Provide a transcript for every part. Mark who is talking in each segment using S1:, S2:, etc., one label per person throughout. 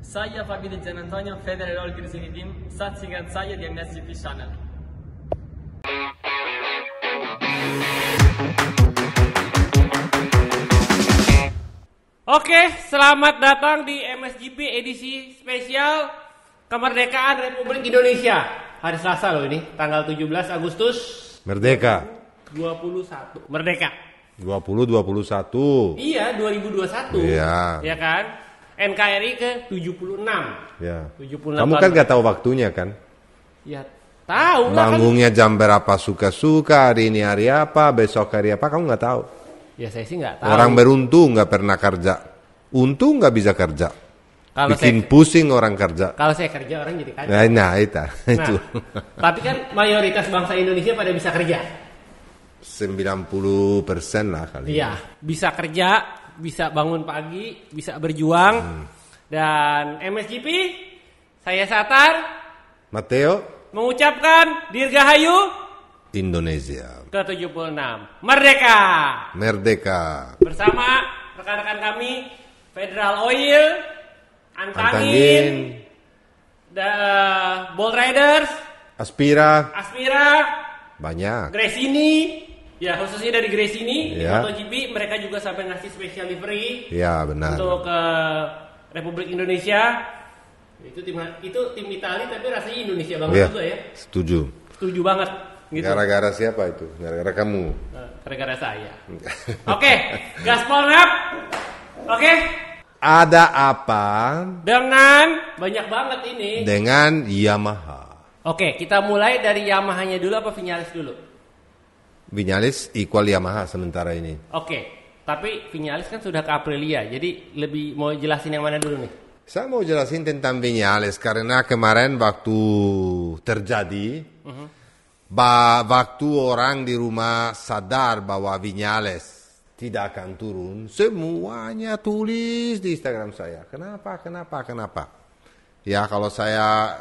S1: Saya Fabi di Gian Antonio, Federal Grisini Team. Saksikan saya di MSGP Channel.
S2: Oke, selamat datang di MSGP edisi spesial Kemerdekaan Republik Indonesia. Hari Selasa loh ini, tanggal 17 Agustus
S3: Merdeka
S2: 21. Merdeka
S3: 2021.
S2: Iya, 2021.
S3: Iya.
S2: Ya kan? NKRI ke 76.
S3: Ya.
S2: 76
S3: Kamu kan gak tahu waktunya kan?
S2: Ya, tahu lah kan.
S3: Manggungnya jam berapa suka-suka, hari ini hari apa, besok hari apa, kamu gak tahu.
S2: Ya saya sih nggak tahu.
S3: Orang beruntung gak pernah kerja. Untung gak bisa kerja.
S2: Kalau
S3: Bikin pusing orang kerja.
S2: Kalau saya kerja orang jadi kacau.
S3: Nah, itu.
S2: Tapi kan mayoritas bangsa Indonesia pada bisa kerja.
S3: 90% lah kali.
S2: Iya, bisa kerja, bisa bangun pagi, bisa berjuang. Dan MSGP, saya Satar,
S3: Mateo,
S2: mengucapkan Dirgahayu
S3: Indonesia.
S2: ke-76. Merdeka!
S3: Merdeka.
S2: Bersama rekan-rekan kami, Federal Oil, Antangin, Bold Riders,
S3: Aspira,
S2: banyak,
S3: banyak.
S2: Gresini, ya khususnya dari Gresini,
S3: Ya.
S2: MotoGP, mereka juga sampai ngasih special livery
S3: Ya benar.
S2: untuk Republik Indonesia. Itu tim Italia tapi rasanya Indonesia banget
S3: Ya,
S2: juga ya.
S3: setuju.
S2: Banget gitu.
S3: Gara-gara siapa itu? Gara-gara kamu.
S2: Gara-gara saya. Oke, gaspol ngap. Oke.
S3: Ada apa
S2: Dengan banyak banget ini.
S3: dengan Yamaha?
S2: Oke, kita mulai dari Yamaha-nya dulu apa Vinales dulu?
S3: Vinales equal Yamaha sementara ini.
S2: Oke, tapi Vinales kan sudah ke Aprilia, jadi lebih mau jelasin yang mana dulu nih?
S3: Saya mau jelasin tentang Vinales karena kemarin waktu terjadi, waktu orang di rumah sadar bahwa Vinales tidak akan turun, semuanya tulis di Instagram saya. Kenapa? Ya kalau saya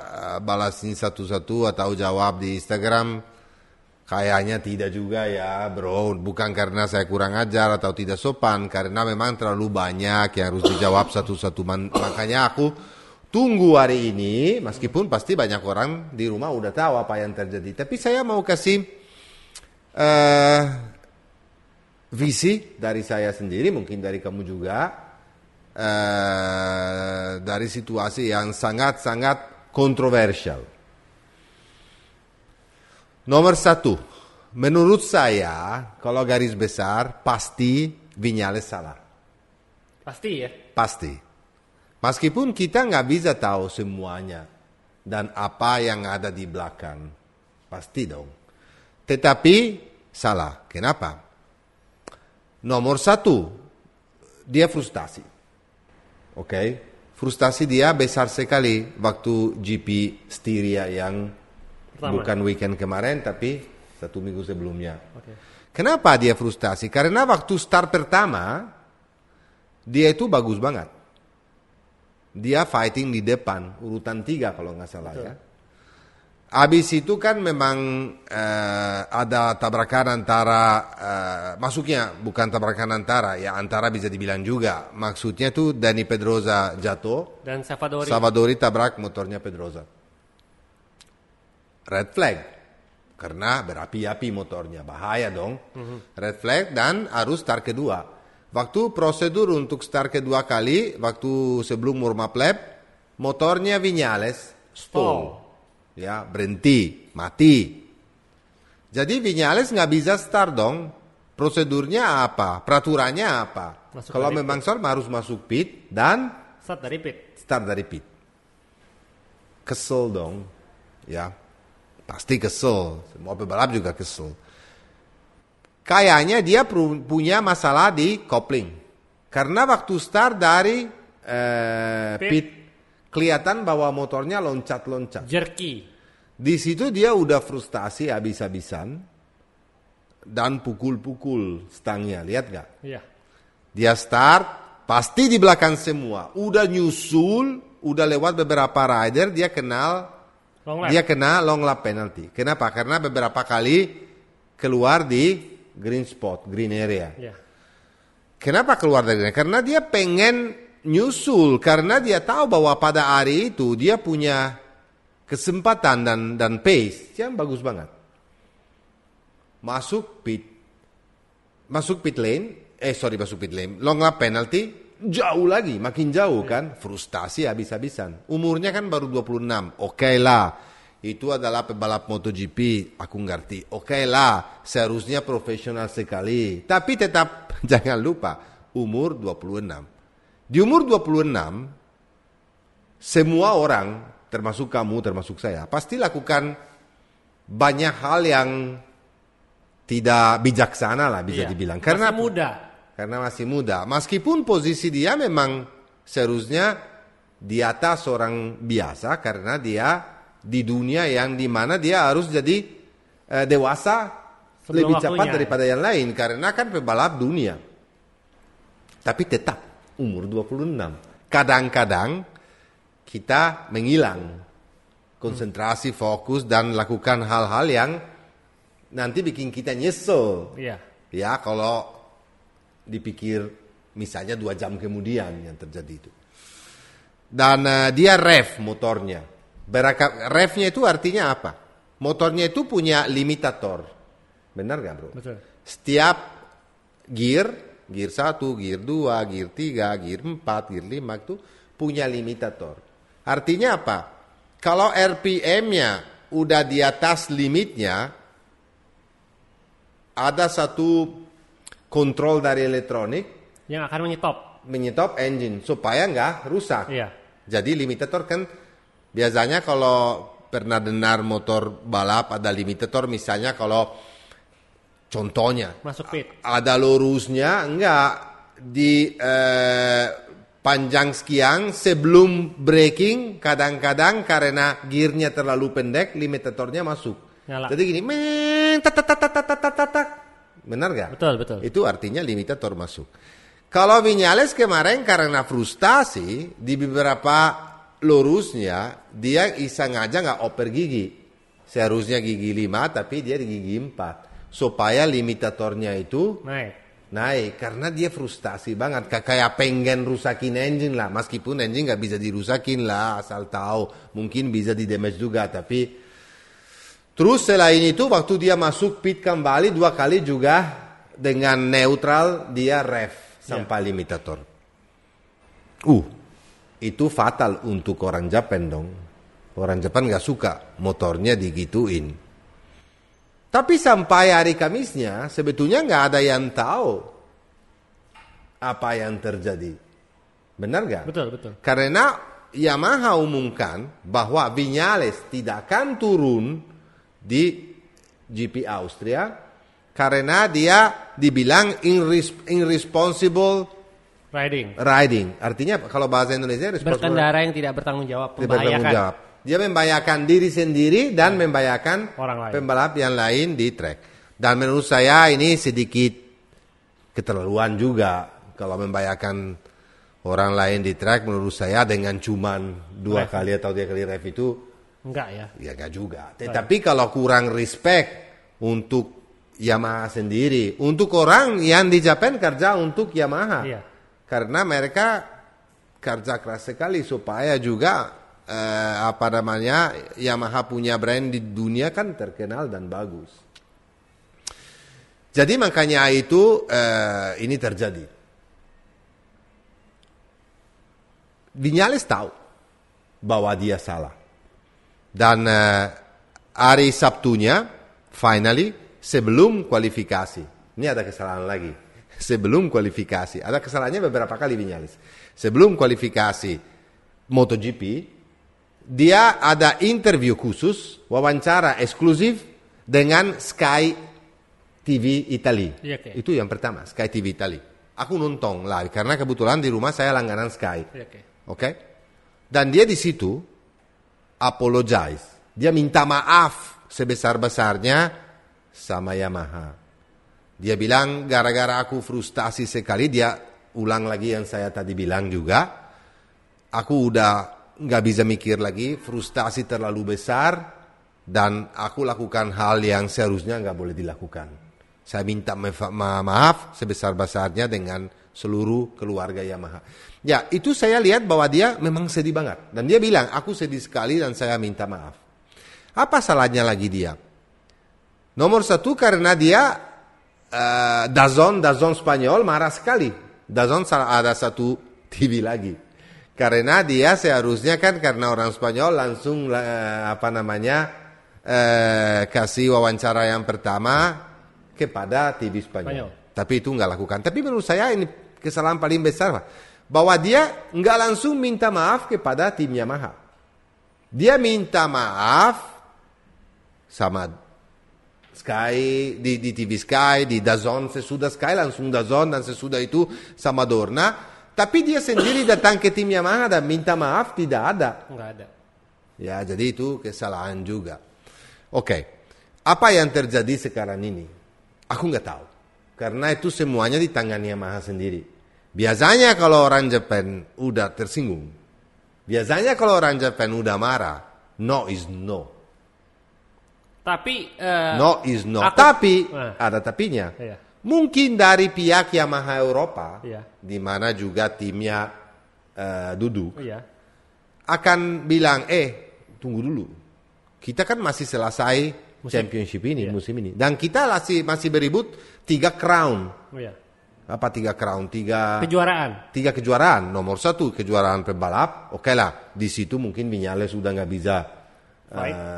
S3: balasin satu-satu atau jawab di Instagram, kayaknya tidak juga ya bro. Bukan karena saya kurang ajar atau tidak sopan, karena memang terlalu banyak yang harus dijawab satu-satu. Makanya aku tunggu hari ini, meskipun pasti banyak orang di rumah udah tahu apa yang terjadi. Tapi saya mau kasih visi dari saya sendiri, mungkin dari kamu juga, dari situasi yang sangat-sangat kontroversial. Nomor 1, menurut saya, kalau garis besar, pasti Vinales salah.
S2: Pasti ya?
S3: Pasti. Meskipun kita nggak bisa tahu semuanya dan apa yang ada di belakang. Pasti dong. Tetapi salah. Kenapa? Nomor 1, dia frustasi. Oke? Frustasi dia besar sekali waktu GP Styria yang bukan weekend kemarin, tapi 1 minggu sebelumnya.
S2: Okay.
S3: Kenapa dia frustasi? Karena waktu start pertama, dia itu bagus banget. Dia fighting di depan, urutan 3 kalau nggak salah. Betul. Ya. Habis itu kan memang ada tabrakan antara, masuknya bukan tabrakan antara, ya antara bisa dibilang juga. Maksudnya tuh Dani Pedrosa jatuh,
S2: dan Savadori
S3: tabrak motornya Pedrosa. Red flag, karena berapi-api motornya, bahaya dong. Red flag dan harus start kedua. Waktu prosedur untuk start kedua kali, waktu sebelum warm-up lap, motornya Vinales stall. Ya, berhenti, mati. Jadi Vinales nggak bisa start dong. Prosedurnya apa? Peraturannya apa? Kalau memang start harus masuk pit dan
S2: start dari pit.
S3: Kesel dong, ya. Pasti kesel. Semua pebalap juga kesel. Kayaknya dia punya masalah di kopling. Karena waktu start dari pit, kelihatan bahwa motornya loncat-loncat.
S2: Jerky.
S3: Di situ dia udah frustasi habis-habisan dan pukul-pukul stangnya. Lihat gak?
S2: Iya.
S3: Dia start, pasti di belakang semua. Udah nyusul, udah lewat beberapa rider, dia kena long lap penalty. Kenapa? Karena beberapa kali keluar di green spot, green area.
S2: Yeah.
S3: Kenapa keluar dari green? Karena dia pengen nyusul karena dia tahu bahwa pada hari itu dia punya kesempatan dan pace yang bagus banget. Masuk pit lane, long lap penalty, jauh lagi, makin jauh kan, frustasi habis-habisan. Umurnya kan baru 26, oke lah, itu adalah pebalap MotoGP, aku ngerti. Oke lah, seharusnya profesional sekali, tapi tetap jangan lupa, umur 26. Di umur 26, semua orang, termasuk kamu, termasuk saya, pasti lakukan banyak hal yang tidak bijaksana lah bisa dibilang. Karena
S2: masih muda.
S3: Karena masih muda. Meskipun posisi dia memang seharusnya di atas orang biasa karena dia di dunia yang dimana dia harus jadi dewasa lebih cepat daripada yang lain. Karena kan pebalap dunia. Tapi tetap umur 26. Kadang-kadang kita menghilang konsentrasi, fokus dan lakukan hal-hal yang nanti bikin kita nyesel.
S2: Iya.
S3: Ya kalau dipikir misalnya 2 jam kemudian yang terjadi itu. Dan dia rev motornya. Revnya itu artinya apa? Motornya itu punya limitator. Benar gak bro?
S2: Betul.
S3: Setiap gear 1, gear 2, gear 3, gear 4, gear 5 itu punya limitator. Artinya apa? Kalau RPM-nya udah di atas limitnya, ada satu kontrol dari elektronik
S2: yang akan
S3: menyetop engine supaya nggak rusak.
S2: Iya.
S3: Jadi limitator kan biasanya kalau pernah dengar motor balap ada limitator, misalnya kalau contohnya
S2: masuk pit
S3: ada lurusnya enggak di panjang sekian sebelum braking, kadang-kadang karena gearnya terlalu pendek limitatornya masuk.
S2: Nyala.
S3: Jadi gini, benar gak?
S2: Betul.
S3: Itu artinya limitator masuk. Kalau Viñales kemarin karena frustasi di beberapa lurusnya dia sengaja nggak oper gigi. Seharusnya gigi 5 tapi dia di gigi 4 supaya limitatornya itu naik karena dia frustasi banget, kayak pengen rusakin engine lah, meskipun engine nggak bisa dirusakin lah, asal tahu mungkin bisa di damage juga, tapi terus selain itu waktu dia masuk pit kembali 2 kali juga dengan neutral dia rev sampai limitator. Itu fatal untuk orang Jepang dong. Orang Jepang gak suka motornya digituin. Tapi sampai hari Kamisnya sebetulnya gak ada yang tahu apa yang terjadi. Benar gak?
S2: Betul.
S3: Karena Yamaha umumkan bahwa Viñales tidak akan turun di GP Austria karena dia dibilang irresponsible riding. Artinya kalau bahasa Indonesia
S2: berkendara yang tidak bertanggung jawab,
S3: membahayakan. Dia membahayakan diri sendiri dan membahayakan
S2: orang lain,
S3: pembalap yang lain di track. Dan menurut saya ini sedikit keterlaluan juga kalau membahayakan orang lain di track. Menurut saya dengan cuman 2 kali atau 3 kali rev itu
S2: enggak ya?
S3: Ya enggak juga. Tetapi kalau kurang respect untuk Yamaha sendiri, untuk orang yang di Jepang kerja untuk Yamaha.
S2: Iya.
S3: Karena mereka kerja keras sekali supaya juga Yamaha punya brand di dunia kan terkenal dan bagus. Jadi makanya itu ini terjadi. Viñales tahu bahwa dia salah. Dan hari Sabtunya, finally, sebelum kualifikasi. Ini ada kesalahan lagi. Sebelum kualifikasi. Ada kesalahannya beberapa kali Viñales. Sebelum kualifikasi MotoGP, dia ada interview khusus, wawancara eksklusif dengan Sky TV Italia.
S2: Iya, okay.
S3: Itu yang pertama, Sky TV Italia. Aku nonton live, karena kebetulan di rumah saya langganan Sky.
S2: Iya,
S3: Okay? Dan dia di situ apologize. Dia minta maaf sebesar-besarnya sama Yamaha. Dia bilang gara-gara aku frustasi sekali, dia ulang lagi yang saya tadi bilang juga. Aku udah nggak bisa mikir lagi, frustasi terlalu besar dan aku lakukan hal yang seharusnya nggak boleh dilakukan. Saya minta maaf sebesar-besarnya dengan seluruh keluarga Yamaha. Ya, itu saya lihat bahwa dia memang sedih banget. Dan dia bilang, aku sedih sekali dan saya minta maaf. Apa salahnya lagi dia? Nomor satu karena dia Dazon Spanyol marah sekali. Dazon ada satu TV lagi. Karena dia seharusnya kan karena orang Spanyol langsung kasih wawancara yang pertama kepada TV Spanyol. Tapi itu nggak lakukan. Tapi menurut saya ini kesalahan paling besar, Pak. Bahwa dia nggak langsung minta maaf kepada tim Yamaha. Dia minta maaf sama Sky, di TV Sky, di DAZN, sesudah Sky langsung DAZN dan sesudah itu sama Dorna. Tapi dia sendiri datang ke tim Yamaha dan minta maaf tidak ada.
S2: Nggak ada.
S3: Ya, jadi itu kesalahan juga. Oke, apa yang terjadi sekarang ini? Aku nggak tahu. Karena itu semuanya di tangan Yamaha sendiri. Biasanya kalau orang Jepang udah tersinggung, biasanya kalau orang Jepang udah marah, no is no.
S2: Tapi
S3: no is no. Tapi ada tapinya.
S2: Iya.
S3: Mungkin dari pihak Yamaha Eropa,
S2: Iya.
S3: di mana juga timnya duduk,
S2: Iya.
S3: akan bilang, tunggu dulu. Kita kan masih selesai championship ini, musim ini. Dan kita masih beribut 3 crown.
S2: Iya.
S3: Apa 3 crown? 3 kejuaraan. Nomor 1 kejuaraan pebalap. Oke lah, di situ mungkin Viñales sudah nggak bisa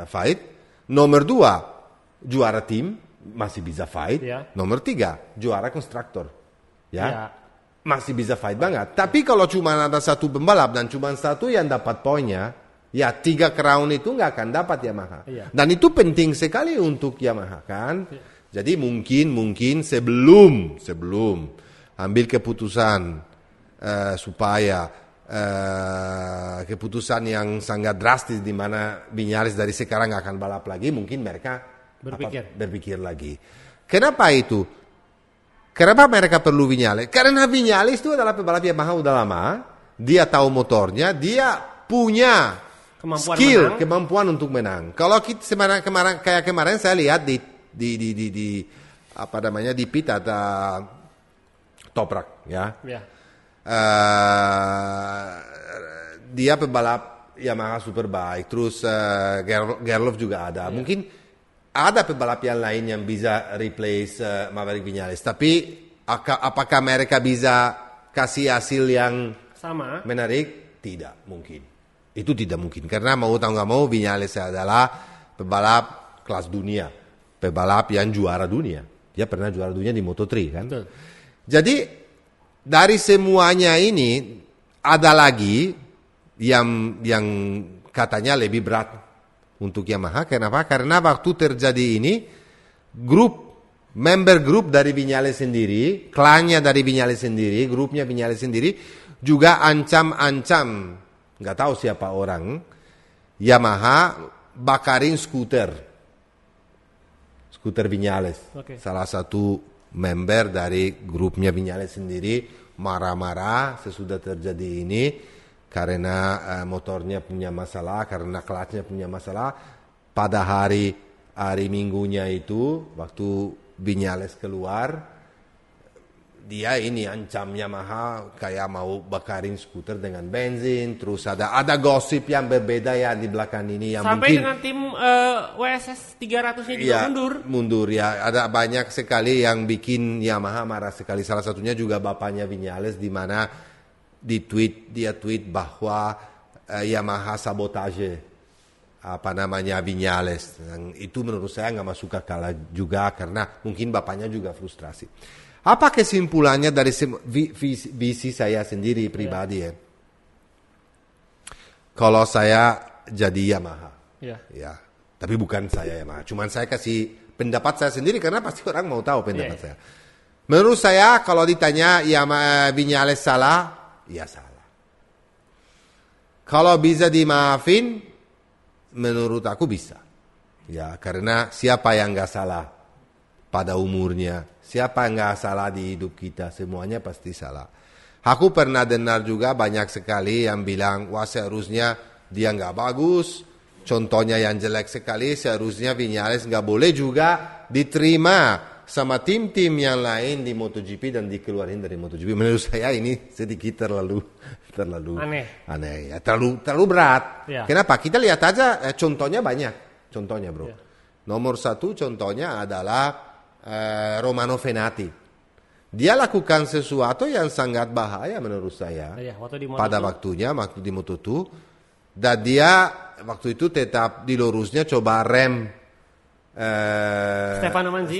S3: fight. Nomor 2 juara tim masih bisa fight.
S2: Ya.
S3: Nomor 3 juara konstruktor.
S2: Ya.
S3: Masih bisa fight banget. Tapi kalau cuma ada satu pembalap dan cuma satu yang dapat poinnya, ya 3 crown itu nggak akan dapat Yamaha.
S2: Ya.
S3: Dan itu penting sekali untuk Yamaha kan. Ya. Jadi mungkin sebelum ambil keputusan supaya keputusan yang sangat drastis di mana Viñales dari sekarang nggak akan balap lagi, mungkin mereka berpikir lagi. Kenapa itu? Kenapa mereka perlu Viñales? Karena Viñales itu adalah pebalap Yamaha udah lama, dia tahu motornya, dia punya kemampuan untuk menang. Kalau kita kemarin saya lihat di pit ada Toprak, ya. Dia pebalap Yamaha Superbike, terus Gerloff juga ada. Mungkin ada pebalap yang lain yang bisa replace Maverick Viñales, tapi apakah mereka bisa kasih hasil yang
S2: sama
S3: menarik? Tidak mungkin. Itu tidak mungkin karena mau tahu nggak mau Viñales adalah pebalap kelas dunia, pebalap yang juara dunia. Dia pernah juara dunia di Moto3 kan.
S2: Betul.
S3: Jadi dari semuanya ini ada lagi yang katanya lebih berat untuk Yamaha. Kenapa? Karena waktu terjadi ini member grup dari Viñales sendiri, klannya dari Viñales sendiri, grupnya Viñales sendiri juga ancam-ancam, nggak tahu siapa orang, Yamaha bakarin skuter Viñales.
S2: Okay.
S3: Salah satu member dari grupnya Viñales sendiri marah-marah sesudah terjadi ini karena motornya punya masalah, karena clutchnya punya masalah. Pada hari Minggunya itu waktu Viñales keluar, dia ini ancam Yamaha kayak mau bakarin skuter dengan benzin. Terus ada gosip yang berbeda ya di belakang ini yang
S2: sampai
S3: mungkin
S2: dengan tim WSS 300-nya juga
S3: mundur ya. Ada banyak sekali yang bikin Yamaha marah sekali. Salah satunya juga bapaknya Viñales, di mana dia tweet bahwa Yamaha sabotage Viñales. Dan itu menurut saya nggak masuk akal juga karena mungkin bapaknya juga frustrasi. Apa kesimpulannya dari visi saya sendiri pribadi ya? Kalau saya jadi Yamaha, ya, tapi bukan saya Yamaha. Cuman saya kasih pendapat saya sendiri karena pasti orang mau tahu pendapat saya. Menurut saya kalau ditanya Yamaha Viñales salah, ya salah. Kalau bisa dimaafin, menurut aku bisa. Ya, karena siapa yang nggak salah pada umurnya? Siapa yang nggak salah di hidup kita? Semuanya pasti salah. Aku pernah dengar juga banyak sekali yang bilang, wah seharusnya dia nggak bagus. Contohnya yang jelek sekali, seharusnya Viñales nggak boleh juga diterima sama tim-tim yang lain di MotoGP dan dikeluarin dari MotoGP. Menurut saya ini sedikit terlalu aneh ya, terlalu berat.
S2: Ya.
S3: Kenapa? Kita lihat aja contohnya banyak. Contohnya, bro.
S2: Ya.
S3: Nomor satu contohnya adalah Romano Fenati. Dia lakukan sesuatu yang sangat bahaya menurut saya.
S2: Ya, waktu di
S3: pada waktunya, waktu di Moto2. Dan dia waktu itu tetap di lurusnya coba rem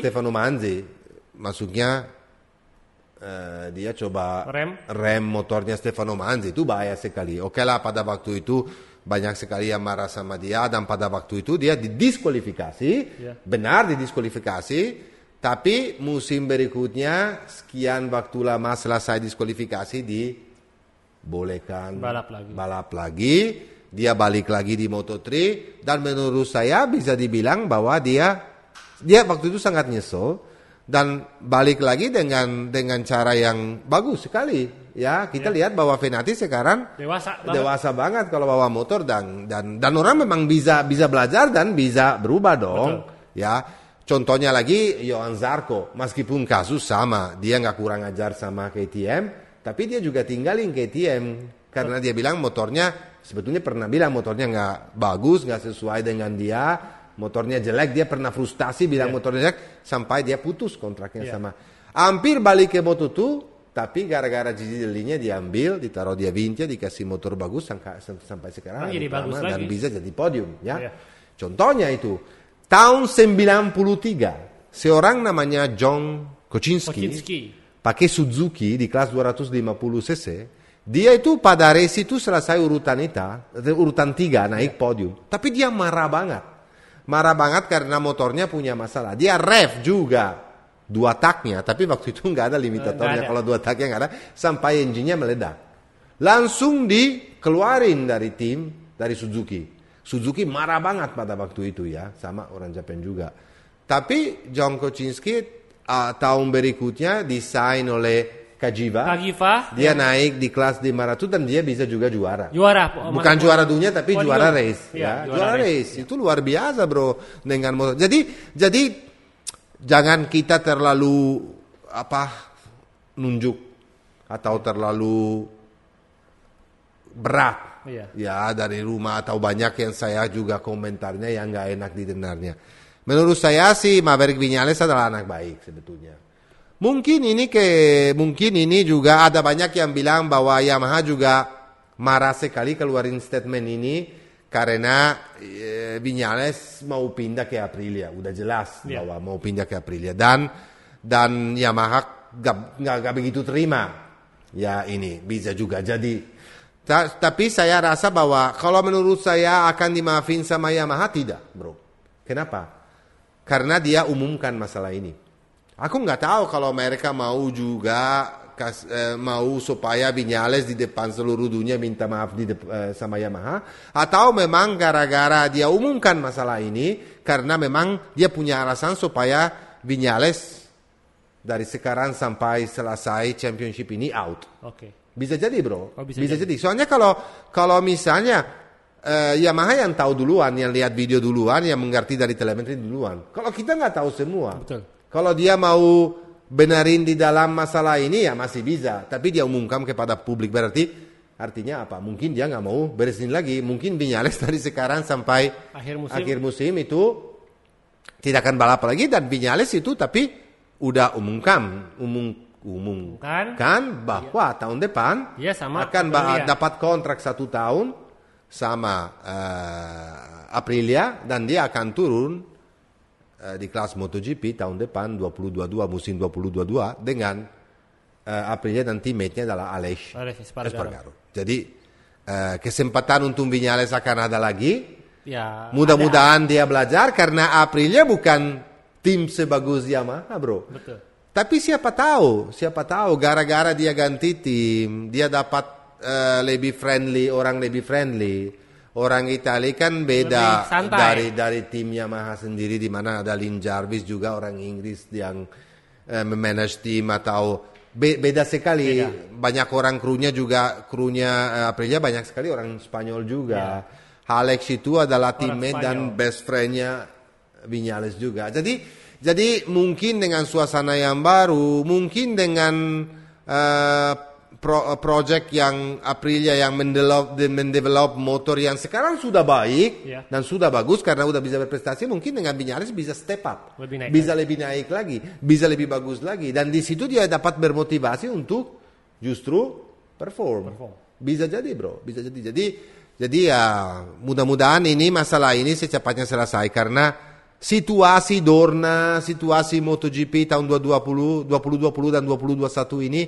S3: Stefano Manzi. Maksudnya dia coba rem motornya Stefano Manzi. Itu bahaya sekali. Oke lah, pada waktu itu banyak sekali yang marah sama dia. Dan pada waktu itu dia didiskualifikasi. Benar didiskualifikasi. Tapi musim berikutnya sekian waktu lama selesai diskualifikasi dibolehkan balap lagi. Dia balik lagi di Moto3 dan menurut saya bisa dibilang bahwa dia waktu itu sangat nyesel dan balik lagi dengan cara yang bagus sekali. Ya, kita lihat bahwa Fenati sekarang dewasa banget kalau bawa motor dan orang memang bisa belajar dan bisa berubah dong. Betul. Ya. Contohnya lagi Johan Zarco, meskipun kasus sama, dia nggak kurang ajar sama KTM, tapi dia juga tinggalin KTM karena dia bilang motornya, sebetulnya pernah bilang motornya nggak bagus, nggak sesuai dengan dia, motornya jelek, dia pernah frustasi bilang motornya jelek, sampai dia putus kontraknya sama. Hampir balik ke Moto2, tapi gara-gara Girelli-nya diambil, ditaruh di Avintia, dikasih motor bagus sampai sekarang dan bisa jadi podium. Ya. Contohnya itu. Tahun 93, seorang namanya John Kocinski pakai Suzuki di kelas 250 cc. Dia itu pada race itu selesai urutan 3 naik podium. Tapi dia marah banget karena motornya punya masalah. Dia rev juga 2 taknya, tapi waktu itu nggak ada limitatornya. Kalau 2 taknya nggak ada, sampai engine-nya meledak. Langsung dikeluarin dari tim dari Suzuki. Suzuki marah banget pada waktu itu ya, sama orang Jepang juga. Tapi John Kocinski tahun berikutnya desain oleh Kagiva. Dia naik di kelas 500 dan dia bisa juga juara. Bukan juara dunia tapi juara race. Juara race. Itu luar biasa bro dengan motor. Jadi jangan kita terlalu nunjuk atau terlalu berat. Ya dari rumah atau banyak yang saya juga komentarnya yang nggak enak didengarnya. Menurut saya sih Maverick Viñales adalah anak baik sebetulnya. Mungkin ini juga ada banyak yang bilang bahwa Yamaha juga marah sekali keluarin statement ini karena Viñales mau pindah ke Aprilia. Udah jelas bahwa mau pindah ke Aprilia dan Yamaha nggak begitu terima. Ya ini bisa juga jadi. Tapi saya rasa bahwa kalau menurut saya akan dimaafin sama Yamaha tidak, bro. Kenapa? Karena dia umumkan masalah ini. Aku nggak tahu kalau mereka mau juga mau supaya Viñales di depan seluruh dunia minta maaf sama Yamaha, atau memang gara-gara dia umumkan masalah ini karena memang dia punya alasan supaya Viñales dari sekarang sampai selesai championship ini out. Bisa jadi bro, bisa jadi. Soalnya kalau misalnya Yamaha yang tahu duluan, yang lihat video duluan, yang mengerti dari telemetri duluan. Kalau kita nggak tahu semua. Kalau dia mau benarin di dalam masalah ini ya masih bisa. Tapi dia umumkan kepada publik berarti artinya apa? Mungkin dia nggak mau beresin lagi. Mungkin Viñales dari sekarang sampai akhir musim itu tidak akan balap lagi dan Viñales itu tapi udah umumkan bahwa tahun depan akan dapat kontrak 1 tahun sama Aprilia dan dia akan turun di kelas MotoGP tahun depan 2022 musim 2022 dengan Aprilia dan teammate-nya adalah Aleix Espargaro. Jadi kesempatan untuk Viñales akan ada lagi. Mudah-mudahan dia belajar karena Aprilia bukan tim sebagus Yamaha, bro. Betul. Tapi siapa tahu gara-gara dia ganti tim, dia dapat lebih friendly. Orang Italia kan beda dari tim Yamaha sendiri di mana ada Lin Jarvis juga orang Inggris yang memanage tim atau beda sekali. Banyak orang krunya Aprilia banyak sekali orang Spanyol juga. Alex itu adalah teammate dan best friend-nya Viñales juga. Jadi Jadi mungkin dengan suasana yang baru, mungkin dengan project yang Aprilia yang mendevelop motor yang sekarang sudah baik dan sudah bagus karena sudah bisa berprestasi, mungkin dengan Viñales bisa step up, lebih naik lagi, bisa lebih bagus lagi, dan di situ dia dapat bermotivasi untuk justru perform. Bisa jadi bro, bisa jadi. Jadi ya mudah-mudahan ini masalah ini secepatnya selesai karena situasi Dorna, situasi MotoGP tahun 2020 dan 2021 ini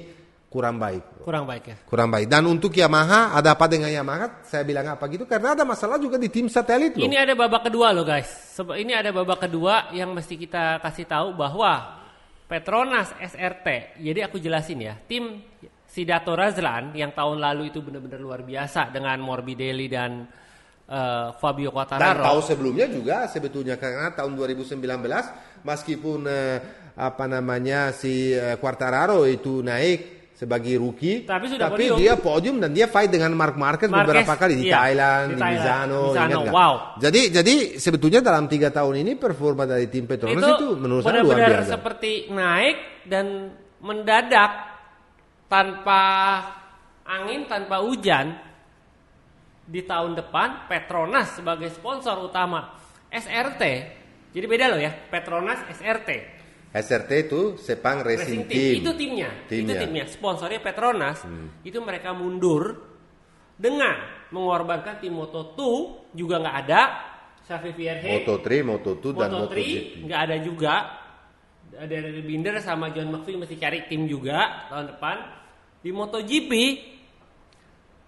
S3: kurang baik.
S2: Kurang baik ya.
S3: Kurang baik. Dan untuk Yamaha, ada apa dengan Yamaha? Saya bilang apa gitu karena ada masalah juga di tim satelit loh.
S2: Ini ada babak kedua loh guys. Ini ada babak kedua yang mesti kita kasih tahu bahwa Petronas SRT. Jadi aku jelasin ya. Tim Sidato Razlan yang tahun lalu itu benar-benar luar biasa dengan Morbidelli dan Fabio Quartararo.
S3: Dan tahun sebelumnya juga sebetulnya karena tahun 2019 meskipun si Quartararo itu naik sebagai rookie, tapi dia podium dan dia fight dengan Marc Marquez beberapa kali di Thailand, di Misano.
S2: Wow.
S3: Jadi sebetulnya dalam 3 tahun ini performa dari tim Petronas itu menurut saya luar biasa.
S2: Benar-benar seperti naik dan mendadak tanpa angin, tanpa hujan. Di tahun depan Petronas sebagai sponsor utama SRT. Jadi beda loh ya, Petronas SRT.
S3: SRT itu Sepang Racing Team.
S2: Itu timnya. Sponsornya Petronas. Itu mereka mundur dengan mengorbankan tim Moto2 juga nggak ada. Xavi Vierge.
S3: Moto3, Moto2 dan MotoGP.
S2: Nggak ada juga. Ada Binder sama John McPhee mesti cari tim juga tahun depan. Di MotoGP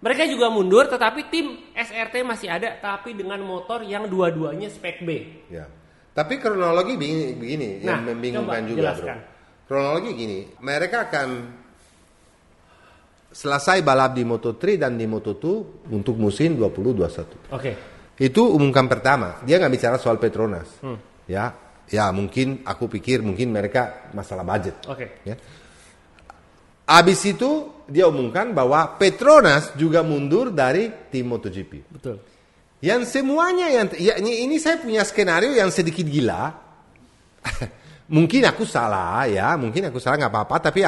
S2: mereka juga mundur, tetapi tim SRT masih ada, tapi dengan motor yang dua-duanya spek B.
S3: Ya. Tapi kronologi begini yang membingungkan juga,
S2: jelaskan.
S3: Bro. Kronologi gini, mereka akan selesai balap di Moto3 dan di Moto2 untuk musim 2021.
S2: Oke.
S3: Itu umumkan pertama. Dia nggak bicara soal Petronas. Ya mungkin aku pikir mungkin mereka masalah budget.
S2: Oke.
S3: Ya. Habis itu dia umumkan bahwa Petronas juga mundur dari tim MotoGP.
S2: Betul.
S3: Yang semuanya ini saya punya skenario yang sedikit gila. Mungkin aku salah nggak apa-apa. Tapi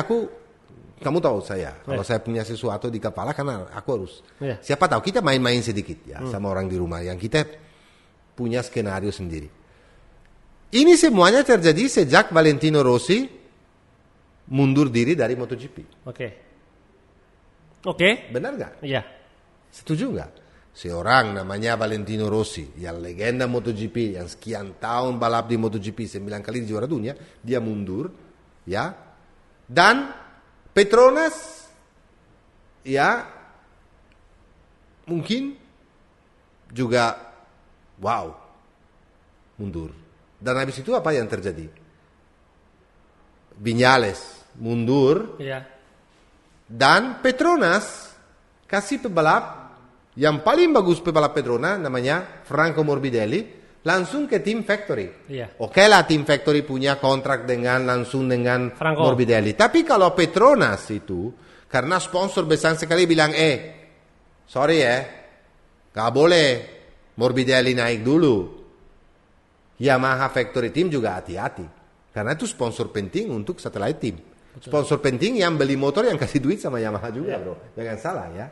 S3: kamu tahu saya kalau saya punya sesuatu di kepala karena aku harus. Siapa tahu kita main-main sedikit ya sama orang di rumah yang kita punya skenario sendiri. Ini semuanya terjadi sejak Valentino Rossi mundur diri dari MotoGP. Oke. Benar nggak?
S2: Iya.
S3: Setuju nggak? Seorang namanya Valentino Rossi, yang legenda MotoGP, yang sekian tahun balap di MotoGP, 9 kali juara dunia, dia mundur, ya. Dan Petronas, ya, mungkin juga, wow, mundur. Dan habis itu apa yang terjadi? Viñales mundur, dan Petronas kasih pebalap yang paling bagus pebalap Petronas namanya Franco Morbidelli langsung ke Team Factory. Oke lah Team Factory punya kontrak langsung dengan Franco Morbidelli. Tapi kalau Petronas itu karena sponsor besar sekali bilang sorry gak boleh Morbidelli naik dulu. Yamaha Factory Team juga hati-hati karena itu sponsor penting untuk satellite team. Sponsor penting yang beli motor yang kasih duit sama Yamaha juga bro. Jangan salah ya.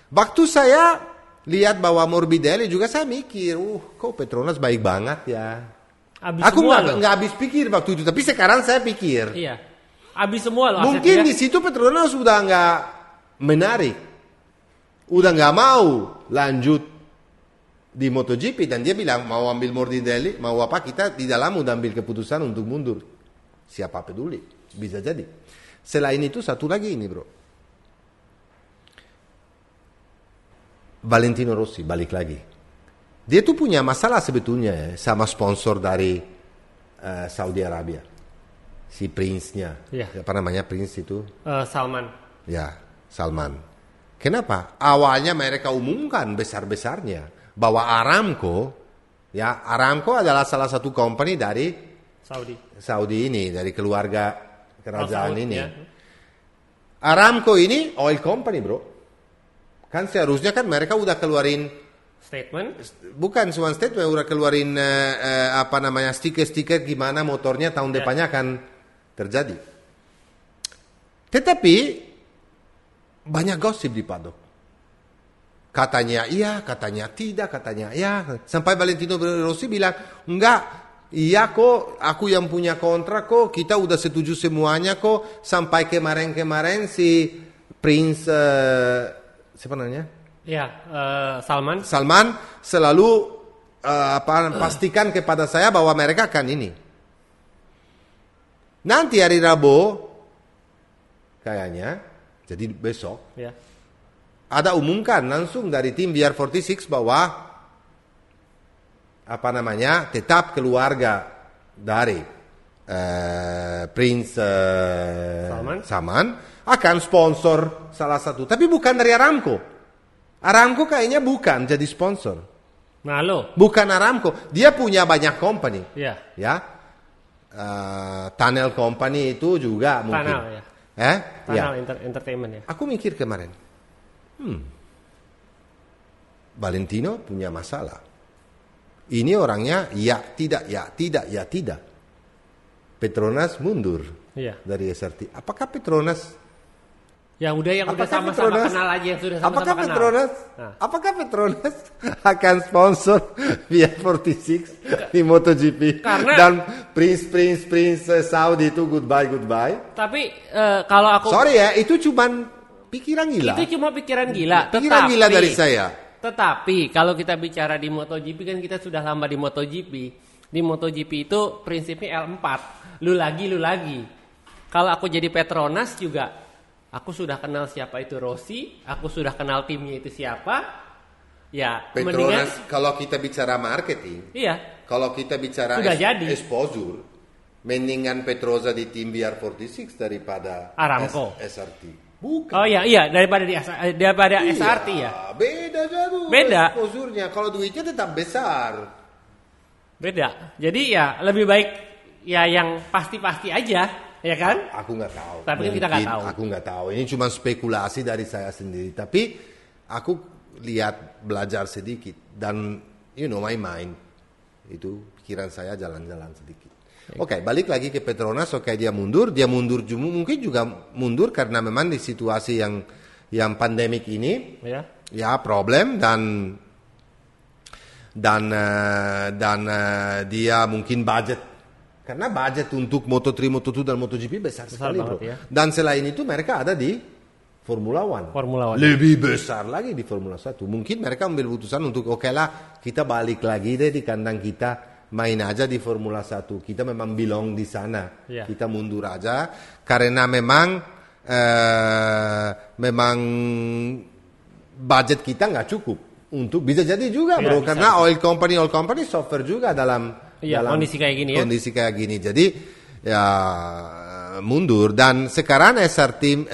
S3: Waktu saya lihat bahwa Morbidelli juga saya mikir, kok Petronas baik banget ya. Aku nggak habis pikir waktu itu, tapi sekarang saya pikir.
S2: Iya. Habis semua loh.
S3: Mungkin di situ Petronas sudah nggak menarik, udah nggak mau lanjut di MotoGP dan dia bilang mau ambil Morbidelli, mau apa kita di dalam udah ambil keputusan untuk mundur. Siapa peduli? Bisa jadi. Selain itu satu lagi ini bro. Valentino Rossi balik lagi. Dia tuh punya masalah sebetulnya sama sponsor dari Saudi Arabia. Si prince-nya. Apa namanya prince itu?
S2: Salman.
S3: Ya, Salman. Kenapa? Awalnya mereka umumkan besar-besarnya bahwa Aramco adalah salah satu company dari Saudi ini, dari keluarga kerajaan ini. Aramco ini oil company, bro. Kan seharusnya kan mereka udah keluarin
S2: Statement.
S3: Bukan cuma statement, udah keluarin stiker-stiker gimana motornya tahun depannya akan terjadi. Tetapi banyak gosip di paddock. Katanya iya, katanya tidak, katanya iya. Sampai Valentino Rossi bilang, enggak, iya kok, aku yang punya kontrak kok, kita udah setuju semuanya kok. Sampai kemarin-kemarin si Prince, siapa namanya?
S2: Ya, Salman
S3: selalu pastikan kepada saya bahwa mereka akan ini. Nanti hari Rabu kayaknya, jadi besok ada umumkan langsung dari tim VR46 bahwa tetap keluarga dari Prince Salman akan sponsor salah satu, tapi bukan dari Aramco. Aramco kayaknya bukan jadi sponsor.
S2: Nah lo.
S3: Bukan Aramco. Dia punya banyak company.
S2: Iya.
S3: Ya. Tunnel Company itu juga mungkin.
S2: Tunnel ya. Tunnel Entertainment ya.
S3: Aku mikir kemarin. Valentino punya masalah. Ini orangnya ya tidak. Petronas mundur dari SRT. Apakah Petronas
S2: yang udah sama-sama kenal aja, yang sudah sama-sama kenal.
S3: Apakah Petronas akan sponsor VR46 di MotoGP?
S2: Karena
S3: dan Prince Saudi itu goodbye.
S2: Tapi kalau aku
S3: sorry ya, itu cuman pikiran gila.
S2: Itu cuma pikiran gila.
S3: Pikiran gila dari saya.
S2: Tetapi kalau kita bicara di MotoGP kan kita sudah lama di MotoGP. Di MotoGP itu prinsipnya L4. Lu lagi. Kalau aku jadi Petronas juga, aku sudah kenal siapa itu Rossi, aku sudah kenal timnya itu siapa. Ya,
S3: Petronas kalau kita bicara marketing, kalau kita bicara exposure, mendingan Petrosa di tim VR46 daripada
S2: Aramco.
S3: SRT. Bukan.
S2: Oh iya, daripada SRT ya.
S3: Beda jauh. Exposure-nya, kalau duitnya tetap besar.
S2: Beda. Jadi ya lebih baik ya yang pasti-pasti aja. Ya kan?
S3: Aku nggak tahu.
S2: Tapi kita nggak tahu.
S3: Aku nggak tahu. Ini cuma spekulasi dari saya sendiri. Tapi aku lihat belajar sedikit dan my mind itu pikiran saya jalan-jalan sedikit. Oke, balik lagi ke Petronas. Oke, dia mundur mungkin juga mundur karena memang di situasi yang pandemik ini ya problem dan dia mungkin budget. Karena budget untuk Moto3, Moto2 dan MotoGP besar sekali, bro.
S2: Ya.
S3: Dan selain itu mereka ada di Formula One. Lebih besar lagi di Formula 1. Mungkin mereka ambil keputusan untuk kita balik lagi deh di kandang kita. Main aja di Formula 1. Kita memang belong di sana.
S2: Yeah.
S3: Kita mundur aja. Karena memang budget kita nggak cukup. Untuk bisa jadi juga, bro. Karena oil company suffer juga dalam
S2: kondisi kayak gini
S3: Kondisi kayak gini. Jadi ya mundur dan sekarang SR team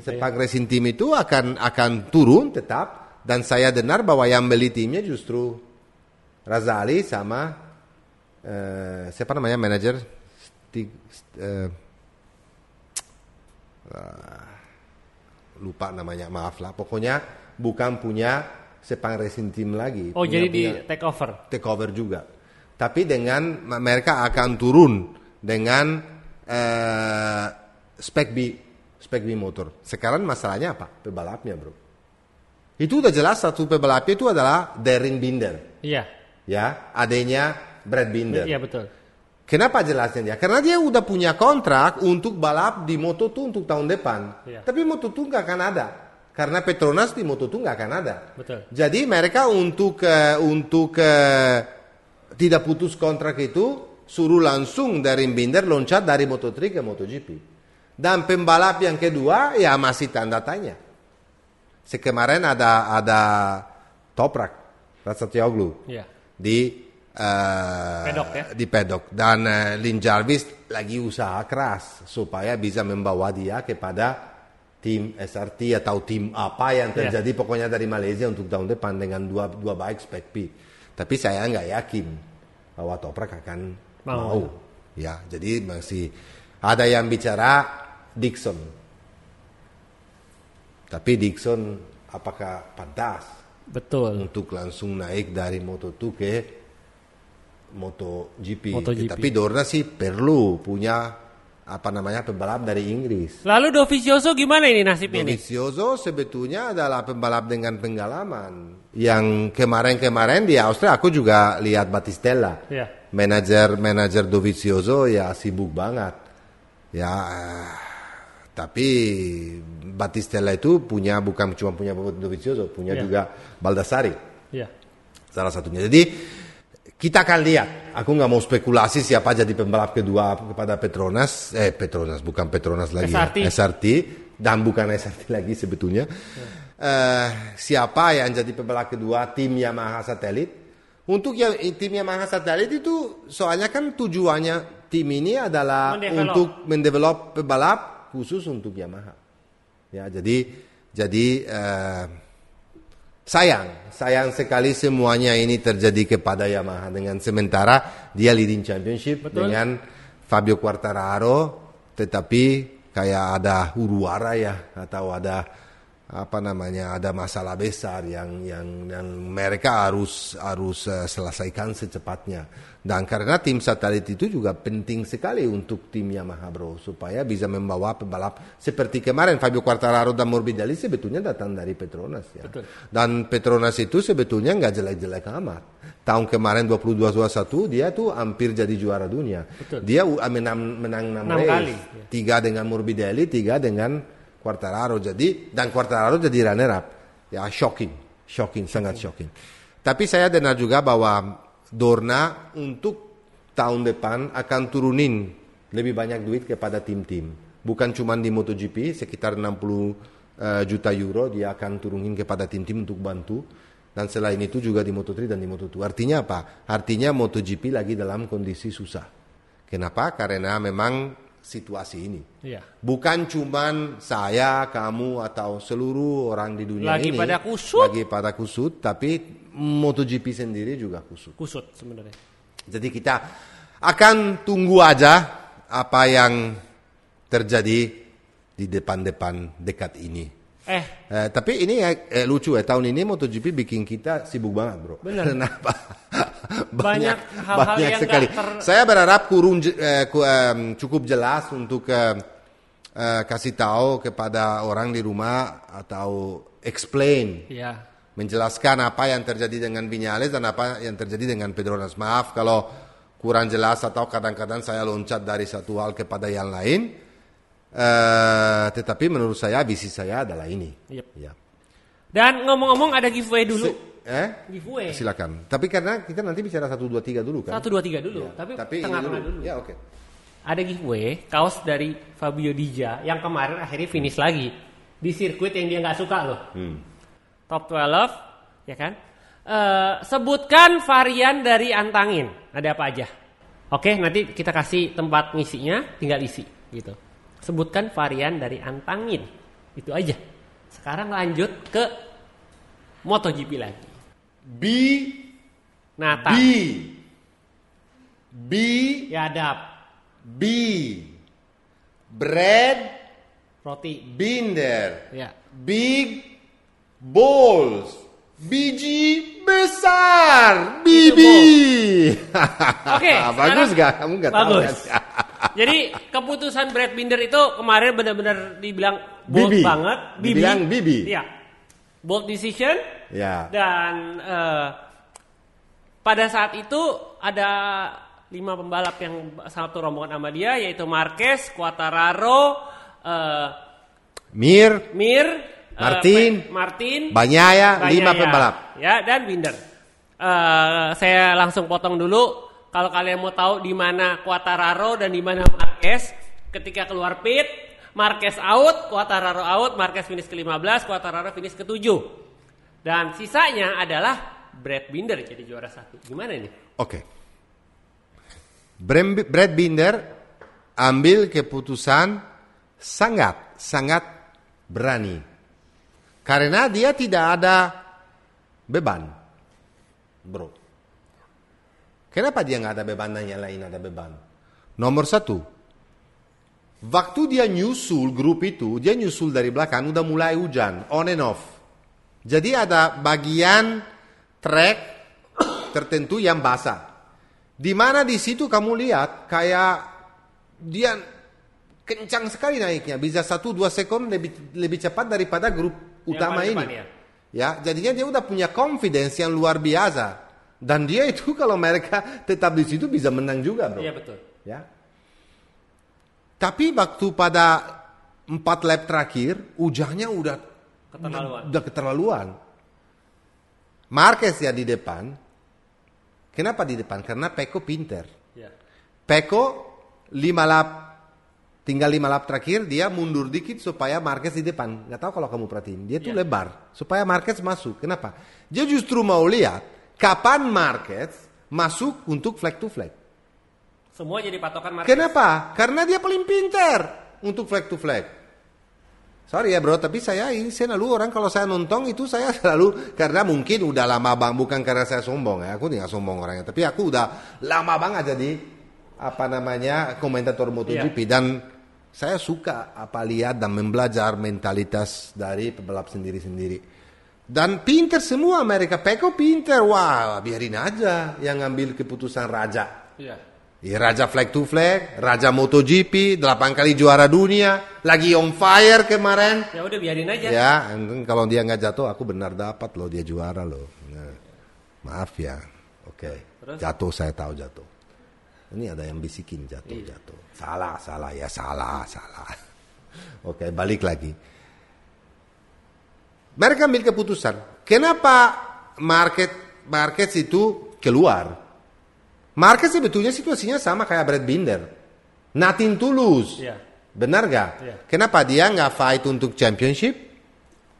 S3: Sepang Racing Team itu akan turun tetap dan saya dengar bahwa yang beli timnya justru Razali sama siapa namanya manajer lupa namanya, maaf lah. Pokoknya bukan punya Sepang Racing Team lagi.
S2: Jadi di take over juga. Tapi dengan mereka akan turun dengan spek B motor. Sekarang masalahnya apa? Pebalapnya, bro. Itu udah jelas satu pebalapnya itu adalah Darren Binder. Iya.
S3: Ya, adanya Brad Binder.
S2: Iya, betul.
S3: Kenapa jelasnya dia? Karena dia udah punya kontrak untuk balap di Moto2 untuk tahun depan.
S2: Iya.
S3: Tapi Moto2 nggak akan ada. Karena Petronas di Moto2 nggak akan ada.
S2: Betul.
S3: Jadi mereka untuk tidak putus kontrak itu suruh langsung dari Binder loncat dari Moto3 ke MotoGP. Dan pembalap yang kedua ya masih tanda tanya. Sekemarin ada Toprak Ratsatsioglu di
S2: pedok ya?
S3: Di pedok dan Lin Jarvis lagi usaha keras supaya bisa membawa dia kepada tim SRT atau tim apa yang terjadi pokoknya dari Malaysia untuk tahun depan dengan dua bike spek P. Tapi saya nggak yakin bahwa Toprak akan mau. Ya, jadi masih ada yang bicara Dixon. Tapi Dixon apakah pantas
S2: Betul.
S3: untuk langsung naik dari Moto2 ke MotoGP.
S2: MotoGP.
S3: Tapi Dorna sih perlu punya pembalap dari Inggris.
S2: Lalu Dovizioso gimana ini nasibnya nih?
S3: Dovizioso sebetulnya adalah pembalap dengan pengalaman. Yang kemarin-kemarin di Austria aku juga lihat Battistella.
S2: Ya.
S3: Manajer Dovizioso ya sibuk banget. Ya, tapi Battistella itu bukan cuma punya Dovizioso, punya juga Baldassari.
S2: Ya.
S3: Salah satunya. Jadi kita akan lihat. Aku nggak mau spekulasi siapa jadi pembalap kedua kepada Petronas. Bukan Petronas lagi. SRT. Dan bukan SRT lagi sebetulnya. Siapa yang jadi pembalap kedua tim Yamaha Satelit. Untuk tim Yamaha Satelit itu soalnya kan tujuannya tim ini adalah untuk mendevelop pembalap khusus untuk Yamaha. Ya, jadi sayang sekali semuanya ini terjadi kepada Yamaha dengan sementara dia leading championship. Betul. Dengan Fabio Quartararo, tetapi kayak ada huru-hara ya, atau ada ada masalah besar yang mereka harus selesaikan secepatnya. Dan karena tim satelit itu juga penting sekali untuk tim Yamaha bro, supaya bisa membawa pembalap seperti kemarin Fabio Quartararo dan Morbidelli sebetulnya datang dari Petronas ya. Betul. Dan Petronas itu sebetulnya nggak jelek-jelek amat. Tahun kemarin 22-21 dia tuh hampir jadi juara dunia. Betul. Dia menang 6 race, kali. 3 dengan Morbidelli, 3 dengan Quartararo dan Quartararo jadi runner up. Ya shocking, sangat shocking. Tapi saya dengar juga bahwa Dorna untuk tahun depan akan turunin lebih banyak duit kepada tim-tim. Bukan cuma di MotoGP, sekitar 60 juta euro dia akan turunin kepada tim-tim untuk bantu. Dan selain itu juga di Moto3 dan di Moto2. Artinya apa? Artinya MotoGP lagi dalam kondisi susah. Kenapa? Karena memang situasi ini. Iya. Bukan cuma saya, kamu, atau seluruh orang di dunia
S2: lagi
S3: ini. Lagi pada kusut, tapi MotoGP sendiri juga kusut.
S2: Kusut sebenarnya.
S3: Jadi kita akan tunggu aja apa yang terjadi di depan-depan dekat ini. Tapi ini lucu ya, tahun ini MotoGP bikin kita sibuk banget bro.
S2: Benar.
S3: Kenapa?
S2: banyak hal-hal yang
S3: sekali. Saya berharap cukup jelas untuk kasih tahu kepada orang di rumah atau explain. Ya. Menjelaskan apa yang terjadi dengan Viñales dan apa yang terjadi dengan Petronas. Maaf kalau kurang jelas atau kadang-kadang saya loncat dari satu hal kepada yang lain. Tetapi menurut saya visi saya adalah ini. Yep. Ya.
S2: Dan ngomong-ngomong ada giveaway dulu.
S3: Giveaway. Silakan. Tapi karena kita nanti bicara 1, 2, 3 dulu kan.
S2: 1, 2, 3 dulu. Ya. Tapi tengah-tengah dulu.
S3: Ya oke.
S2: Ada giveaway kaos dari Fabio Dija yang kemarin akhirnya finish lagi di sirkuit yang dia nggak suka loh. Top 12, ya kan? Sebutkan varian dari antangin. Ada apa aja? Oke, nanti kita kasih tempat ngisinya, tinggal isi gitu. Sebutkan varian dari antangin. Itu aja. Sekarang lanjut ke MotoGP lagi. Nata. Yadap.
S3: Bread.
S2: Roti.
S3: Binder.
S2: Ya.
S3: Big. Balls, biji besar, bibi.
S2: Oke,
S3: bagus gak? Kamu nggak tahu kan?
S2: Jadi keputusan Brad Binder itu kemarin benar-benar dibilang bold banget.
S3: Dibilang bibi.
S2: Iya, bold decision.
S3: Ya.
S2: Dan pada saat itu ada 5 pembalap yang satu rombongan sama dia, yaitu Marquez, Quartararo,
S3: Mir,
S2: Martin,
S3: Bagnaia, 5 pembalap.
S2: Ya, dan Binder. Saya langsung potong dulu. Kalau kalian mau tahu di mana Quartararo dan di mana Marquez, ketika keluar pit, Marquez out, Quartararo out, Marquez finish ke-15, Quartararo finish ke-7. Dan sisanya adalah Brad Binder jadi juara 1. Gimana ini?
S3: Oke. Brad Binder ambil keputusan sangat berani. Karena dia tidak ada beban, bro. Kenapa dia nggak ada beban dan yang lain ada beban? Nomor 1, waktu dia nyusul grup itu, dia nyusul dari belakang, udah mulai hujan, on and off. Jadi ada bagian trek tertentu yang basah. Di mana di situ kamu lihat kayak dia kencang sekali naiknya, bisa 1-2 sekon lebih cepat daripada grup utama ini.
S2: Depan,
S3: Ya, jadinya dia udah punya confidence yang luar biasa. Dan dia itu kalau mereka tetap di situ bisa menang juga, bro.
S2: Iya betul.
S3: Ya. Tapi waktu pada 4 lap terakhir, hujannya udah keterlaluan. Marquez ya di depan. Kenapa di depan? Karena Pecco pinter.
S2: Ya.
S3: Pecco tinggal 5 lap terakhir dia mundur dikit supaya Marquez di depan. Nggak tahu kalau kamu perhatiin, dia tuh lebar supaya Marquez masuk. Kenapa? Dia justru mau lihat kapan Marquez masuk untuk flag to flag.
S2: Semua jadi patokan Marquez.
S3: Kenapa? Karena dia paling pinter untuk flag to flag. Sorry ya bro, tapi saya selalu orang kalau saya nonton itu saya selalu, karena mungkin udah lama bang, bukan karena saya sombong ya, aku tidak sombong orangnya, tapi aku udah lama banget jadi komentator MotoGP dan saya suka lihat dan membelajar mentalitas dari pebalap sendiri-sendiri. Dan pinter semua mereka, Pecco pinter, wah biarin aja yang ngambil keputusan raja.
S2: Iya.
S3: Ya, raja flag to flag, raja MotoGP, 8 kali juara dunia, lagi on fire kemarin.
S2: Ya udah biarin aja.
S3: Ya, kalau dia nggak jatuh, aku benar dapat loh, dia juara loh. Nah, maaf ya, oke. Jatuh saya tahu jatuh. Ini ada yang bisikin jatuh. Salah. Oke, balik lagi. Mereka ambil keputusan. Kenapa Marquez itu keluar? Marquez sebetulnya situasinya sama kayak Brad Binder. Nothing to lose.
S2: Yeah.
S3: Benar gak?
S2: Yeah.
S3: Kenapa dia nggak fight untuk championship?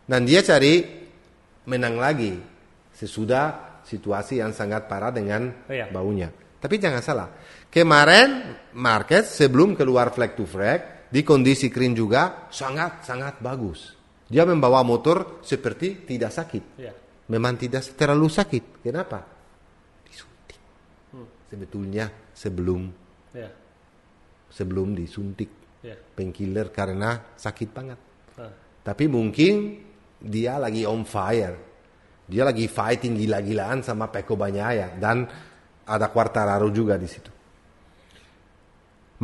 S3: Dan dia cari menang lagi. Sesudah situasi yang sangat parah dengan baunya. Tapi jangan salah. Kemarin Marquez sebelum keluar flag to flag, di kondisi kering juga sangat-sangat bagus. Dia membawa motor seperti tidak sakit.
S2: Yeah.
S3: Memang tidak terlalu sakit. Kenapa? Sebetulnya sebelum disuntik painkiller karena sakit banget. Tapi mungkin dia lagi on fire. Dia lagi fighting gila-gilaan sama Pecco Bagnaia dan ada Quartararo juga di situ.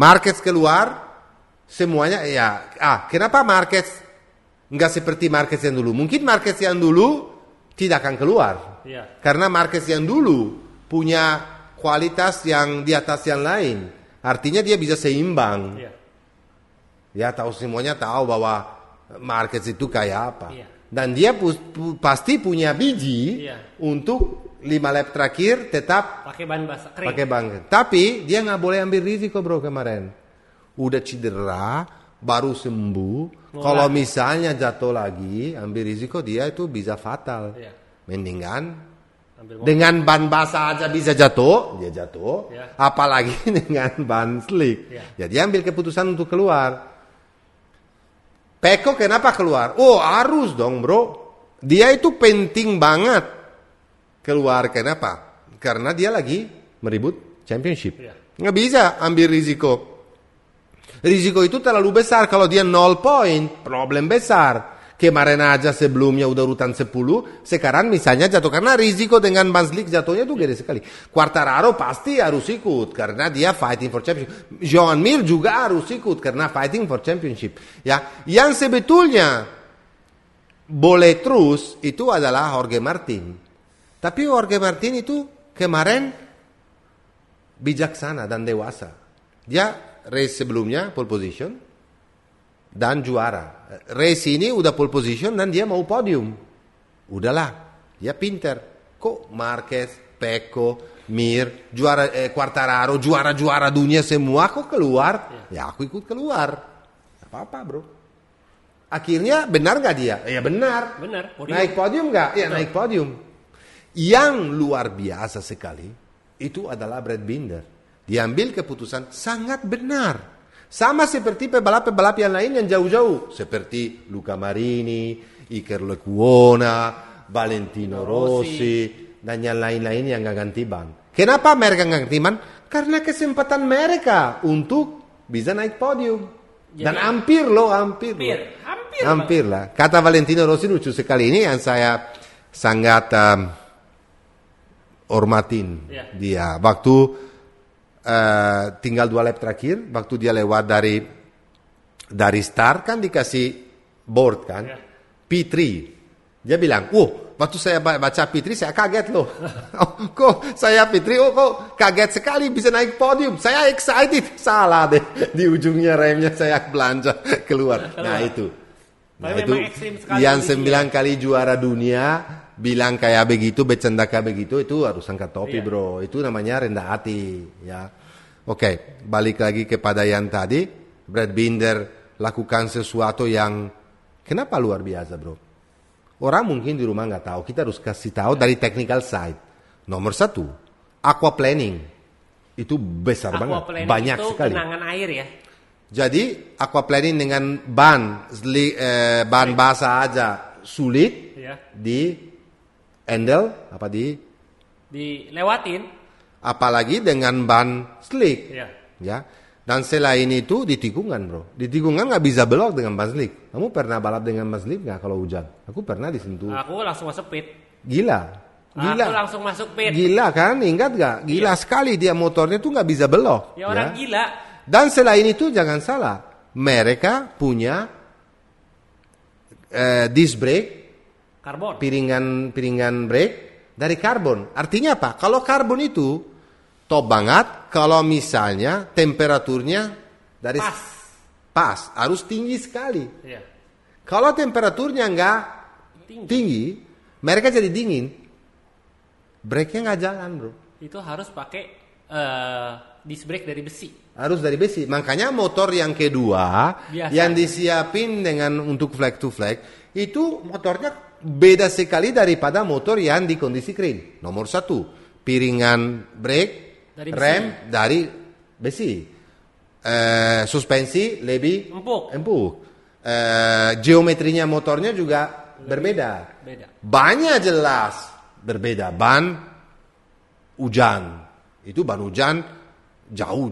S3: Marquez keluar, semuanya kenapa Marquez nggak seperti Marquez yang dulu? Mungkin Marquez yang dulu tidak akan keluar. Karena Marquez yang dulu punya kualitas yang di atas yang lain. Artinya dia bisa seimbang. Ya semuanya tahu bahwa Marquez itu kayak apa. Dan dia pasti punya biji untuk 5 lap terakhir tetap
S2: pakai ban basah kering.
S3: Pakai ban. Tapi dia nggak boleh ambil risiko bro kemarin. Udah cedera, baru sembuh. Kalau misalnya jatuh lagi, ambil risiko dia itu bisa fatal. Mendingan dengan ban basah aja bisa jatuh, dia jatuh. Apalagi dengan ban slick. Jadi ambil keputusan untuk keluar. Pecco kenapa keluar? Harus dong bro. Dia itu penting banget keluar. Kenapa? Karena dia lagi meribut championship. Nggak bisa ambil risiko. Risiko itu terlalu besar. Kalau dia 0 poin, problem besar. Kemarin aja sebelumnya udah urutan 10, sekarang misalnya jatuh karena risiko dengan ban slick jatuhnya tuh gede sekali. Quartararo pasti harus ikut karena dia fighting for championship. Joan Mir juga harus ikut karena fighting for championship. Ya, yang sebetulnya boleh terus itu adalah Jorge Martin. Tapi Jorge Martin itu kemarin bijaksana dan dewasa. Dia race sebelumnya pole position dan juara. Race ini udah pole position dan dia mau podium. Udahlah, dia pinter. Kok Marquez, Pecco, Mir, Quartararo, juara-juara dunia semua kok keluar? Ya aku ikut keluar. Apa-apa bro. Akhirnya benar gak dia? Ya benar.
S2: Podium.
S3: Naik podium gak? Ya naik podium. Yang luar biasa sekali itu adalah Brad Binder. Diambil keputusan sangat benar. Sama seperti pebalap-pebalap yang lain yang jauh-jauh. Seperti Luca Marini, Iker Lecuona, Valentino Rossi, dan yang lain-lain yang gak ganti ban. Kenapa mereka gak ganti ban? Karena kesempatan mereka untuk bisa naik podium. Jadi, dan hampir. Hampir lah. Kata Valentino Rossi lucu sekali, ini yang saya sangat hormatin dia. Waktu tinggal 2 lap terakhir, waktu dia lewat dari start kan dikasih board kan, P3. Dia bilang, waktu saya baca P3 saya kaget loh. Kok saya P3, kok kaget sekali bisa naik podium. Saya excited, salah deh. Di ujungnya remnya saya belanja keluar. Nah itu yang 9 kali juara dunia bilang kayak begitu, bercanda kayak begitu, itu harus angkat topi bro. Itu namanya rendah hati ya. Oke, balik lagi kepada yang tadi, Brad Binder lakukan sesuatu yang kenapa luar biasa bro. Orang mungkin di rumah nggak tahu, kita harus kasih tahu dari technical side. Nomor 1, aquaplaning itu besar banget, banyak
S2: itu
S3: sekali.
S2: Genangan air ya.
S3: Jadi aquaplaning dengan ban basah aja sulit di handle
S2: dilewatin.
S3: Apalagi dengan ban slick, ya. Dan selain itu di tikungan bro, di tikungan nggak bisa belok dengan ban slick. Kamu pernah balap dengan ban slick nggak kalau hujan? Aku pernah disentuh.
S2: Aku langsung masuk pit.
S3: Gila.
S2: Aku langsung masuk pit.
S3: Gila kan, ingat gak? Gila sekali dia motornya tuh nggak bisa belok.
S2: Ya orang gila.
S3: Dan selain itu jangan salah, mereka punya disc brake,
S2: karbon,
S3: piringan brake dari karbon. Artinya apa? Kalau karbon itu top banget, kalau misalnya temperaturnya dari pas harus tinggi sekali.
S2: Iya.
S3: Kalau temperaturnya nggak tinggi, mereka jadi dingin. Brake-nya nggak jalan, bro.
S2: Itu harus pakai disc brake dari besi.
S3: Harus dari besi. Makanya motor yang kedua yang disiapin dengan untuk flag to flag itu motornya beda sekali daripada motor yang di kondisi kering. Nomor 1, piringan brake, rem dari besi. Suspensi lebih empuk. Geometrinya motornya juga berbeda. Bannya jelas berbeda. Ban hujan. Itu ban hujan jauh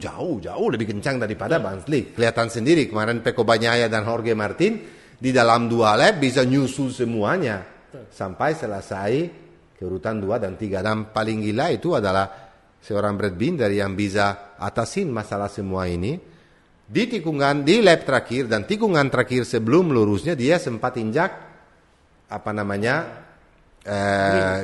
S3: lebih kencang daripada ban slick. Kelihatan sendiri kemarin Pecco Bagnaia dan Jorge Martin di dalam 2 lap bisa nyusul semuanya sampai selesai ke urutan 2 dan 3. Dan paling gila itu adalah seorang Brad Binder yang bisa atasin masalah semua ini di tikungan, di lap terakhir dan tikungan terakhir sebelum lurusnya dia sempat injak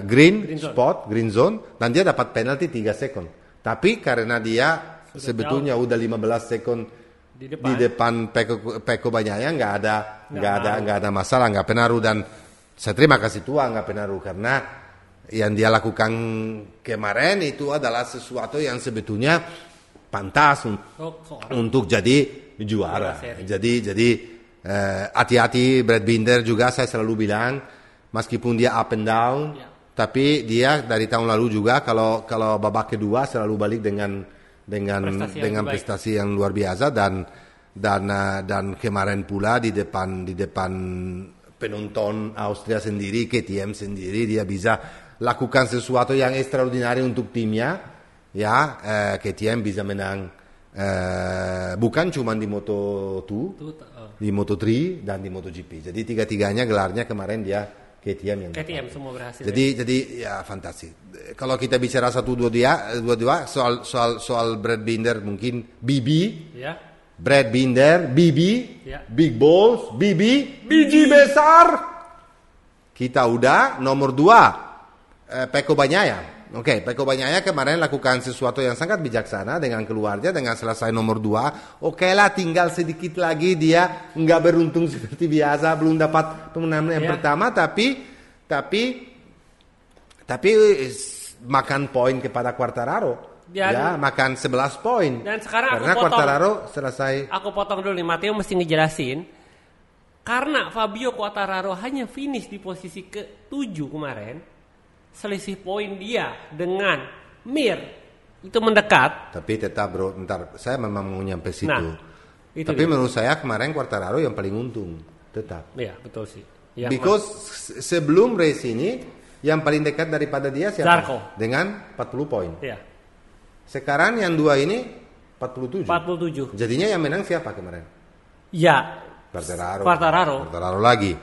S3: green zone dan dia dapat penalti 3 second. Tapi karena dia sebetulnya udah 15 second di depan Pecco Bagnaia nggak ada masalah, nggak penaruh. Dan saya terima kasih Tuhan nggak penaruh karena yang dia lakukan kemarin itu adalah sesuatu yang sebetulnya pantas untuk jadi juara. Jadi hati-hati Brad Binder juga, saya selalu bilang meskipun dia up and down, tapi dia dari tahun lalu juga kalau babak kedua selalu balik dengan prestasi yang luar biasa dan kemarin pula di depan penonton Austria sendiri, KTM sendiri, dia bisa lakukan sesuatu yang extraordinary untuk timnya. KTM bisa menang bukan cuma di Moto2, di Moto3 dan di MotoGP. Jadi tiga-tiganya gelarnya kemarin dia KTM
S2: semua berhasil.
S3: Jadi ya fantastis. Kalau kita bicara 1-2 soal Brad Binder mungkin BB. Brad Binder, BB, Big Balls, BB, biji besar. Kita udah nomor 2 Pecco Bagnaia. Pecco Bagnaia kemarin lakukan sesuatu yang sangat bijaksana dengan keluarnya, dengan selesai nomor 2. Lah tinggal sedikit lagi dia nggak beruntung seperti biasa, belum dapat pemenangan yang pertama, tapi makan poin kepada Quartararo. Makan 11 poin.
S2: Dan sekarang
S3: karena Quartararo selesai.
S2: Aku potong dulu nih, Matteo mesti ngejelasin. Karena Fabio Quartararo hanya finish di posisi ke-7 kemarin, selisih poin dia dengan Mir itu mendekat.
S3: Tapi tetap bro, saya memang mau nyampe situ. Tapi menurut saya kemarin Quartararo yang paling untung, tetap.
S2: Iya, betul sih.
S3: Because sebelum race ini yang paling dekat daripada dia siapa?
S2: Zarco.
S3: Dengan 40 poin.
S2: Sekarang
S3: yang 2 ini 47.
S2: Jadinya
S3: yang menang siapa kemarin?
S2: Ya,
S3: Quartararo lagi.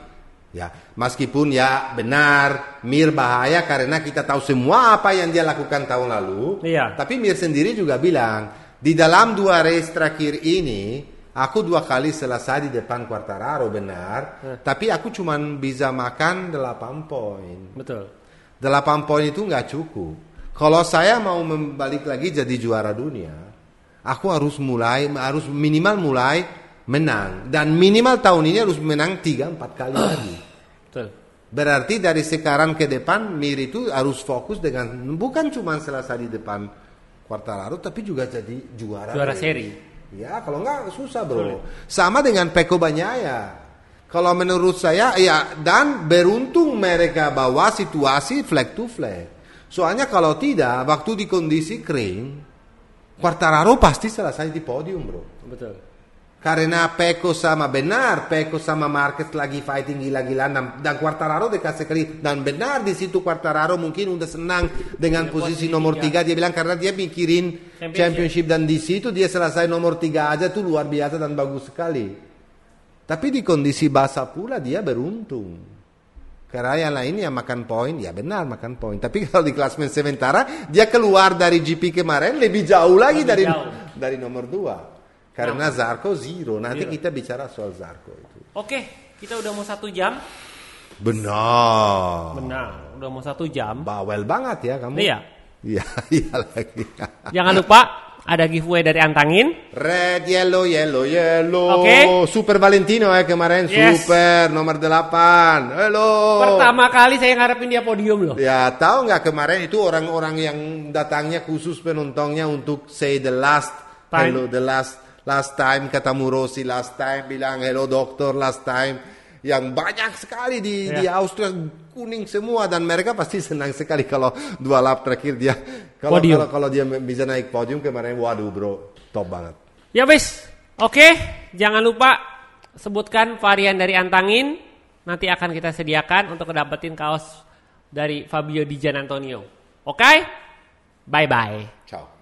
S3: Ya, meskipun ya benar Mir bahaya karena kita tahu semua apa yang dia lakukan tahun lalu.
S2: Iya.
S3: Tapi Mir sendiri juga bilang di dalam 2 race terakhir ini aku 2 kali selesai di depan Quartararo benar. Tapi aku cuma bisa makan 8 poin.
S2: Betul.
S3: 8 poin itu nggak cukup. Kalau saya mau balik lagi jadi juara dunia, aku harus minimal mulai menang. Dan minimal tahun ini harus menang 3-4 kali lagi.
S2: Betul.
S3: Berarti dari sekarang ke depan Mir itu harus fokus dengan bukan cuma selesai di depan Quartararo tapi juga jadi juara
S2: seri.
S3: Ya, kalau enggak susah, bro. Sama dengan Pecco Bagnaia. Kalau menurut saya ya, dan beruntung mereka bawa situasi flag to flag. Soalnya kalau tidak, waktu di kondisi kering, Quartararo pasti selesai di podium, bro.
S2: Betul.
S3: Karena Pecco sama Marquez lagi fighting gila-gilaan dan Quartararo dekat sekali, dan benar di situ Quartararo mungkin udah senang dengan posisi nomor 3. Dia bilang karena dia mikirin championship dan di situ dia selesai nomor 3 aja tuh luar biasa dan bagus sekali. Tapi di kondisi basah pula dia beruntung. Karena yang lain yang makan poin, ya benar makan poin. Tapi kalau di klasemen sementara dia keluar dari GP kemarin lebih jauh lagi dari nomor 2. Karena Zarco 0. Nanti kita bicara soal Zarco itu.
S2: Oke, kita udah mau 1 jam.
S3: Benar,
S2: udah mau 1 jam.
S3: Bawel banget ya kamu.
S2: Iya
S3: lagi.
S2: Jangan lupa ada giveaway dari Antangin.
S3: Red, yellow.
S2: Oke.
S3: Super Valentino kemarin.
S2: Yes.
S3: Super nomor 8. Halo.
S2: Pertama kali saya ngarepin dia podium loh.
S3: Ya, tahu nggak kemarin itu orang-orang yang datangnya khusus penontonnya untuk say the last time. Hello, the last time ketemu Rossi, last time bilang hello dokter, last time. Yang banyak sekali di Austria kuning semua dan mereka pasti senang sekali kalau 2 lap terakhir dia kalau dia bisa naik podium kemarin. Waduh bro, top banget.
S2: Ya bis, oke. Jangan lupa sebutkan varian dari Antangin. Nanti akan kita sediakan untuk dapetin kaos dari Fabio Di Gianantonio. Oke? Bye bye.
S3: Ciao.